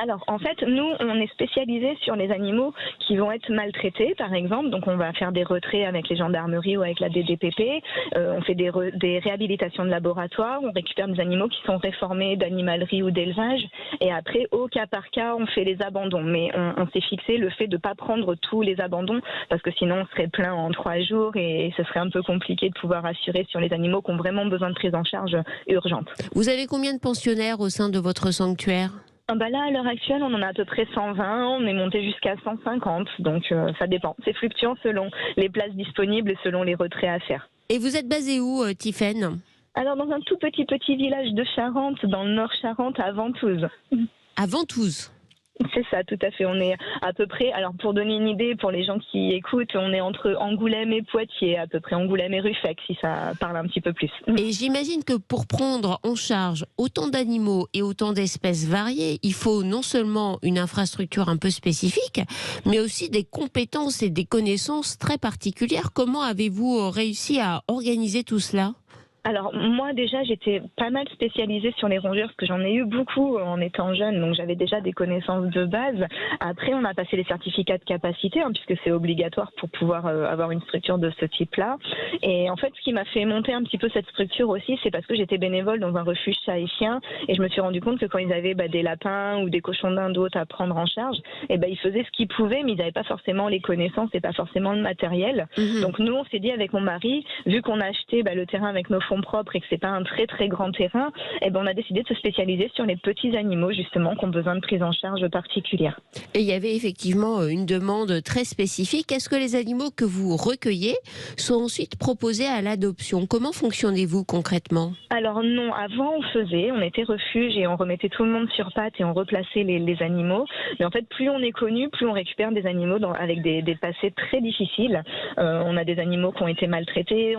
Alors, en fait, nous, on est spécialisés sur les animaux qui vont être maltraités, par exemple. Donc, on va faire des retraits avec les gendarmeries ou avec la DDPP. On fait des réhabilitations de laboratoire. On récupère des animaux qui sont réformés d'animalerie ou d'élevage. Et après, au cas par cas, on fait les abandons. Mais on s'est fixé le fait de ne pas prendre tous les abandons parce que sinon, on serait plein en 3 jours et ce serait un peu compliqué de pouvoir assurer sur les animaux qui ont vraiment besoin de prise en charge urgente. Vous avez combien de pensionnaires au sein de votre sanctuaire ? Là, à l'heure actuelle, on en a à peu près 120, on est monté jusqu'à 150, donc ça dépend. C'est fluctuant selon les places disponibles et selon les retraits à faire. Et vous êtes basé où, Tiffaine ? Alors, dans un tout petit village de Charente, dans le Nord Charente, à Ventouses. À Ventouses ? C'est ça, tout à fait. On est à peu près, alors pour donner une idée, pour les gens qui écoutent, on est entre Angoulême et Poitiers, à peu près Angoulême et Ruffec, si ça parle un petit peu plus. Et j'imagine que pour prendre en charge autant d'animaux et autant d'espèces variées, il faut non seulement une infrastructure un peu spécifique, mais aussi des compétences et des connaissances très particulières. Comment avez-vous réussi à organiser tout cela ? Alors moi déjà j'étais pas mal spécialisée sur les rongeurs parce que j'en ai eu beaucoup en étant jeune, donc j'avais déjà des connaissances de base. Après on a passé les certificats de capacité puisque c'est obligatoire pour pouvoir avoir une structure de ce type-là. Et en fait ce qui m'a fait monter un petit peu cette structure aussi, c'est parce que j'étais bénévole dans un refuge chat et chien et je me suis rendu compte que quand ils avaient des lapins ou des cochons d'Inde ou autres à prendre en charge, ils faisaient ce qu'ils pouvaient mais ils n'avaient pas forcément les connaissances et pas forcément le matériel. Donc nous on s'est dit avec mon mari, vu qu'on a acheté le terrain avec nos fonds propres et que c'est pas un très très grand terrain, on a décidé de se spécialiser sur les petits animaux justement qui ont besoin de prise en charge particulière. Et il y avait effectivement une demande très spécifique. Est-ce que les animaux que vous recueillez sont ensuite proposés à l'adoption ? Comment fonctionnez-vous concrètement ? Alors non, avant on était refuge et on remettait tout le monde sur pattes et on replaçait les animaux. Mais en fait plus on est connu, plus on récupère des animaux avec des passés très difficiles. On a des animaux qui ont été maltraités,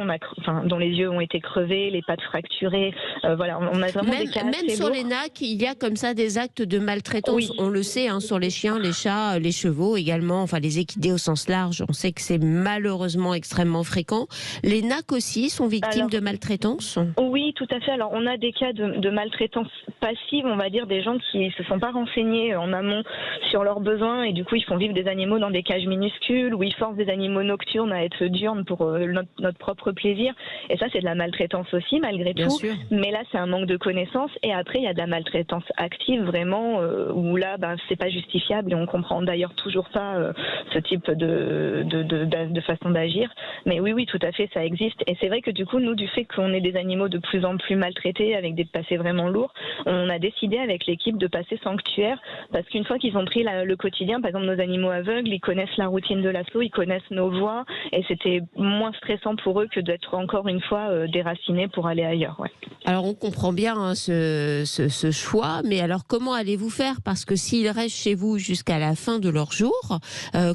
dont les yeux ont été crevés, les pattes fracturées, voilà, on a vraiment des cas même sur les NAC, il y a comme ça des actes de maltraitance, oui. On le sait, sur les chiens, les chats, les chevaux également, les équidés au sens large, on sait que c'est malheureusement extrêmement fréquent. Les NAC aussi sont victimes de maltraitance ? Oui, tout à fait. Alors on a des cas de maltraitance passive, on va dire, des gens qui ne se sont pas renseignés en amont sur leurs besoins et du coup ils font vivre des animaux dans des cages minuscules ou ils forcent des animaux nocturnes à être diurnes pour notre propre plaisir, et ça c'est de la maltraitance aussi malgré tout, sûr. Mais là c'est un manque de connaissances et après il y a de la maltraitance active vraiment où là c'est pas justifiable et on comprend d'ailleurs toujours pas ce type de façon d'agir, mais oui tout à fait ça existe et c'est vrai que du coup nous du fait qu'on ait des animaux de plus en plus maltraités avec des passés vraiment lourds, on a décidé avec l'équipe de passer sanctuaire parce qu'une fois qu'ils ont pris le quotidien, par exemple nos animaux aveugles, ils connaissent la routine de l'assaut, ils connaissent nos voies et c'était moins stressant pour eux que d'être encore une fois déracinés pour aller ailleurs. Ouais. Alors on comprend bien ce choix, mais alors comment allez-vous faire ? Parce que s'ils restent chez vous jusqu'à la fin de leur jour,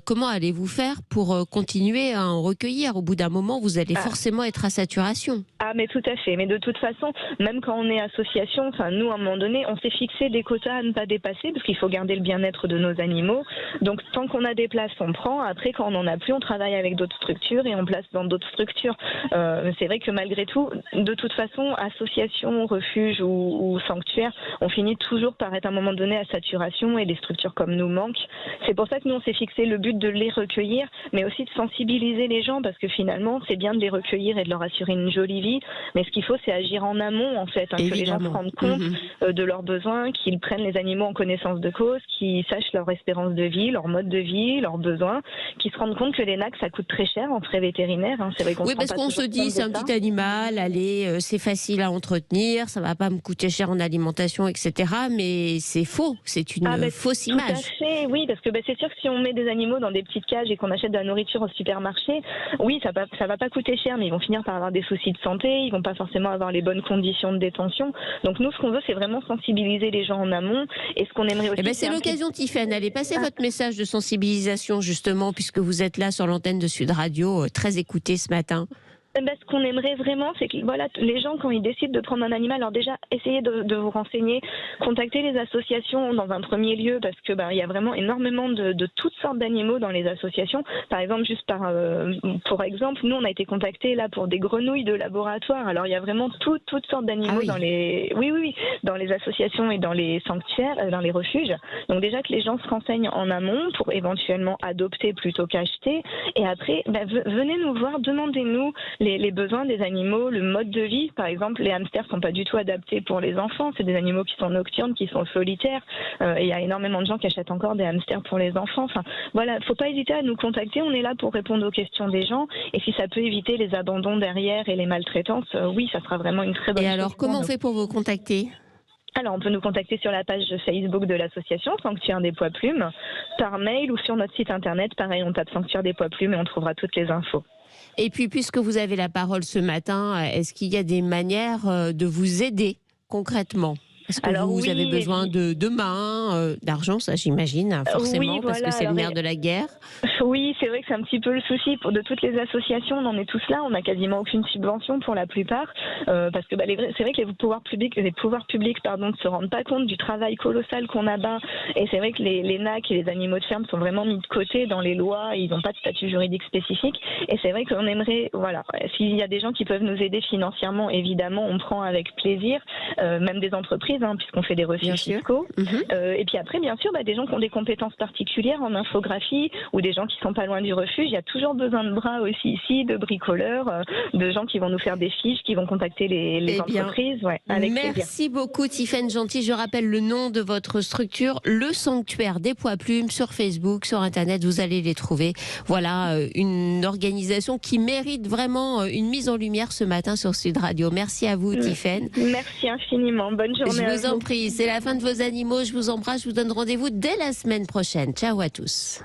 comment allez-vous faire pour continuer à en recueillir ? Au bout d'un moment, vous allez forcément être à saturation. Ah mais tout à fait, mais de toute façon, même quand on est association, nous à un moment donné, on s'est fixé des quotas à ne pas dépasser parce qu'il faut garder le bien-être de nos animaux. Donc tant qu'on a des places, on prend. Après, quand on n'en a plus, on travaille avec d'autres structures et on place dans d'autres structures. C'est vrai que malgré tout, de toute façon, association, refuge ou sanctuaire, on finit toujours par être à un moment donné à saturation et des structures comme nous manquent. C'est pour ça que nous, on s'est fixé le but de les recueillir, mais aussi de sensibiliser les gens parce que finalement, c'est bien de les recueillir et de leur assurer une jolie vie, aujourd'hui. Mais ce qu'il faut, c'est agir en amont, en fait, que les gens se rendent compte de leurs besoins, qu'ils prennent les animaux en connaissance de cause, qu'ils sachent leur espérance de vie, leur mode de vie, leurs besoins, qu'ils se rendent compte que les NAC, ça coûte très cher en frais vétérinaires. C'est vrai qu'on parce qu'on se dit, c'est un petit animal, allez, c'est facile à entretenir, ça va pas me coûter cher en alimentation, etc. Mais c'est faux, c'est une fausse image. Tout à fait, oui, parce que c'est sûr que si on met des animaux dans des petites cages et qu'on achète de la nourriture au supermarché, oui, ça va pas coûter cher, mais ils vont finir par avoir des soucis de santé, ils vont pas forcément avoir les bonnes conditions de détention. Donc nous, ce qu'on veut, c'est vraiment sensibiliser les gens en amont. Et ce qu'on aimerait aussi... c'est l'occasion, Tiffaine, allez passer votre message de sensibilisation, justement, puisque vous êtes là sur l'antenne de Sud Radio, très écoutée ce matin. Ce qu'on aimerait vraiment, c'est que les gens, quand ils décident de prendre un animal, alors déjà, essayez de vous renseigner, contactez les associations dans un premier lieu, parce que il y a vraiment énormément de toutes sortes d'animaux dans les associations. Par exemple, pour exemple, nous, on a été contactés là pour des grenouilles de laboratoire. Alors, il y a vraiment toutes sortes d'animaux dans les dans les associations et dans les sanctuaires, dans les refuges. Donc déjà que les gens se renseignent en amont pour éventuellement adopter plutôt qu'acheter. Et après, venez nous voir, demandez-nous les besoins des animaux, le mode de vie. Par exemple, les hamsters sont pas du tout adaptés pour les enfants. C'est des animaux qui sont nocturnes, qui sont solitaires. Et il y a énormément de gens qui achètent encore des hamsters pour les enfants. Faut pas hésiter à nous contacter. On est là pour répondre aux questions des gens. Et si ça peut éviter les abandons derrière et les maltraitances, oui, ça sera vraiment une très bonne chose. Et alors, comment on fait pour vous contacter ? Alors, on peut nous contacter sur la page Facebook de l'association Sanctuaire des Poids Plumes, par mail ou sur notre site internet. Pareil, on tape Sanctuaire des Poids Plumes et on trouvera toutes les infos. Et puis, puisque vous avez la parole ce matin, est-ce qu'il y a des manières de vous aider concrètement ? Est-ce que vous avez besoin de mains, d'argent, ça j'imagine, forcément, parce que c'est le nerf de la guerre. Oui, c'est vrai que c'est un petit peu le souci de toutes les associations, on en est tous là, on n'a quasiment aucune subvention pour la plupart, parce que c'est vrai que les pouvoirs publics ne se rendent pas compte du travail colossal qu'on abat, et c'est vrai que les NAC et les animaux de ferme sont vraiment mis de côté dans les lois, ils n'ont pas de statut juridique spécifique, et c'est vrai qu'on aimerait, s'il y a des gens qui peuvent nous aider financièrement, évidemment, on prend avec plaisir, même des entreprises, puisqu'on fait des refuges fiscaux. Et puis après, bien sûr, des gens qui ont des compétences particulières en infographie ou des gens qui sont pas loin du refuge. Il y a toujours besoin de bras aussi ici, de bricoleurs, de gens qui vont nous faire des fiches, qui vont contacter les entreprises. Avec merci beaucoup, Tiffaine Gentil. Je rappelle le nom de votre structure, le Sanctuaire des Poids Plumes, sur Facebook, sur Internet. Vous allez les trouver. Voilà, une organisation qui mérite vraiment une mise en lumière ce matin sur Sud Radio. Merci à vous, Tiffaine. Merci infiniment. Bonne journée. Je vous en prie, c'est la fin de vos animaux, je vous embrasse, je vous donne rendez-vous dès la semaine prochaine. Ciao à tous.